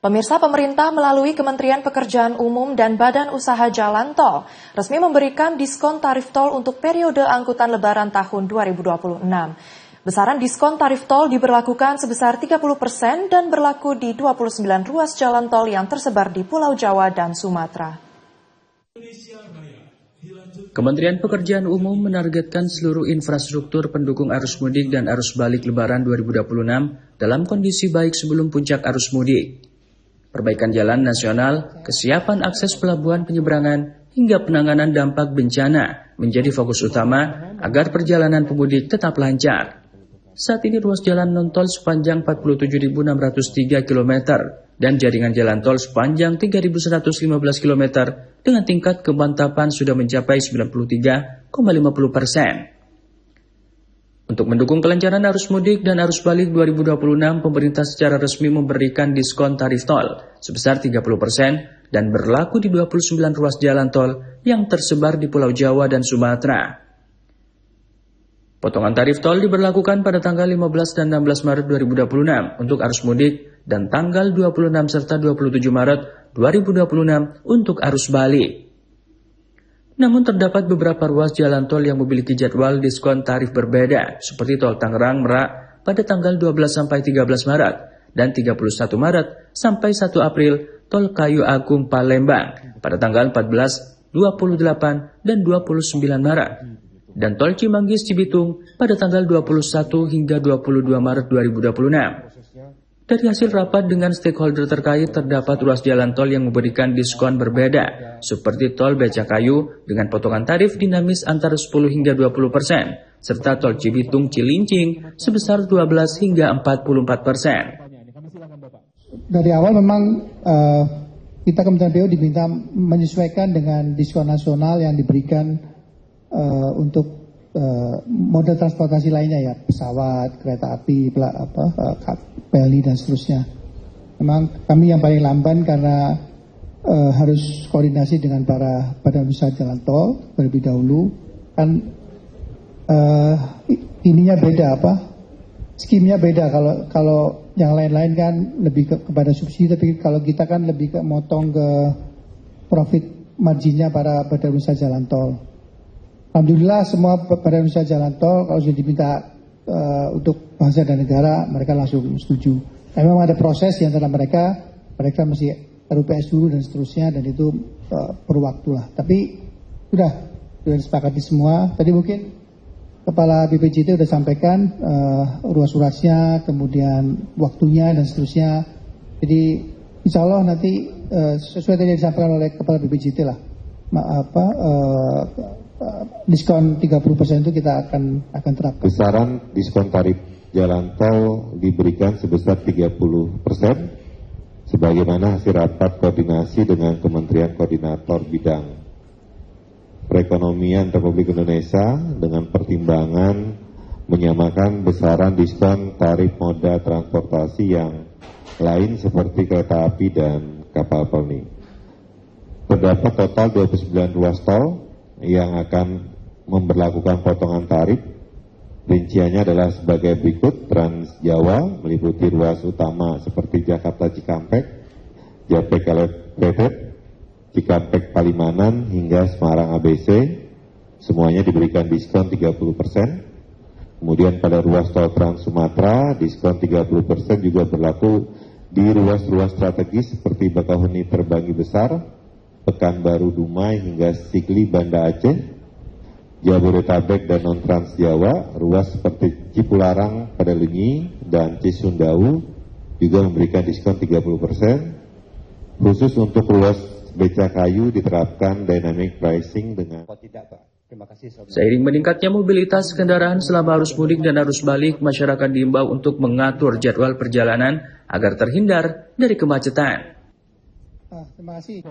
Pemirsa, pemerintah melalui Kementerian Pekerjaan Umum dan Badan Usaha Jalan Tol resmi memberikan diskon tarif tol untuk periode angkutan Lebaran tahun 2026. Besaran diskon tarif tol diberlakukan sebesar 30% dan berlaku di 29 ruas jalan tol yang tersebar di Pulau Jawa dan Sumatera. Kementerian Pekerjaan Umum menargetkan seluruh infrastruktur pendukung arus mudik dan arus balik Lebaran 2026 dalam kondisi baik sebelum puncak arus mudik. Perbaikan jalan nasional, kesiapan akses pelabuhan penyeberangan, hingga penanganan dampak bencana menjadi fokus utama agar perjalanan pemudik tetap lancar. Saat ini ruas jalan non-tol sepanjang 47.603 km dan jaringan jalan tol sepanjang 3.115 km dengan tingkat kemantapan sudah mencapai 93,50%. Untuk mendukung kelancaran arus mudik dan arus balik 2026, pemerintah secara resmi memberikan diskon tarif tol sebesar 30% dan berlaku di 29 ruas jalan tol yang tersebar di Pulau Jawa dan Sumatera. Potongan tarif tol diberlakukan pada tanggal 15 dan 16 Maret 2026 untuk arus mudik dan tanggal 26 serta 27 Maret 2026 untuk arus balik. Namun terdapat beberapa ruas jalan tol yang memiliki jadwal diskon tarif berbeda, seperti tol Tangerang-Merak pada tanggal 12 sampai 13 Maret dan 31 Maret sampai 1 April, tol Kayu Agung Palembang pada tanggal 14, 28 dan 29 Maret, dan tol Cimanggis Cibitung pada tanggal 21 hingga 22 Maret 2026. Dari hasil rapat dengan stakeholder terkait, terdapat ruas jalan tol yang memberikan diskon berbeda, seperti tol Becakayu dengan potongan tarif dinamis antara 10 hingga 20%, serta tol Cibitung Cilincing sebesar 12 hingga 44%. Dari awal memang kita Kementerian PU diminta menyesuaikan dengan diskon nasional yang diberikan untuk moda transportasi lainnya, ya, pesawat, kereta api, PLI dan seterusnya. Memang kami yang paling lamban karena harus koordinasi dengan para badan usaha jalan tol terlebih dahulu. Kan ininya beda, skimnya beda. Kalau yang lain-lain kan lebih kepada subsidi, tapi kalau kita kan lebih ke motong ke profit marginnya para badan usaha jalan tol. Alhamdulillah semua badan usaha jalan tol kalau sudah diminta untuk bangsa dan negara, mereka langsung setuju. Tapi memang ada proses di antara mereka mesti RUPS dulu dan seterusnya, dan itu perlu waktu lah. Tapi sudah disepakati semua. Tadi mungkin Kepala BPJT sudah sampaikan ruas-ruasnya, kemudian waktunya dan seterusnya. Jadi insya Allah nanti sesuai tadi yang disampaikan oleh Kepala BPJT lah. Diskon 30% itu kita akan terapkan. Besaran diskon tarif jalan tol diberikan sebesar 30% sebagaimana hasil rapat koordinasi dengan Kementerian Koordinator Bidang Perekonomian Republik Indonesia dengan pertimbangan menyamakan besaran diskon tarif moda transportasi yang lain seperti kereta api dan kapal poni. Terdapat total 29 ruas tol yang akan memberlakukan potongan tarif. Rinciannya adalah sebagai berikut: Trans Jawa meliputi ruas utama seperti Jakarta Cikampek, Japek Elevated, Cikampek Palimanan hingga Semarang ABC, semuanya diberikan diskon 30%. Kemudian pada ruas tol Trans Sumatera, diskon 30% juga berlaku di ruas-ruas strategis seperti Bakahuni Terbangi Besar, Pekanbaru Dumai hingga Sigli Banda Aceh, Jabodetabek dan non-Trans Jawa, ruas seperti Cipularang, Padalenyi, dan Cisumdawu juga memberikan diskon 30%. Khusus untuk ruas Becakayu diterapkan dynamic pricing dengan... Seiring meningkatnya mobilitas kendaraan selama arus mudik dan arus balik, masyarakat diimbau untuk mengatur jadwal perjalanan agar terhindar dari kemacetan. Terima kasih.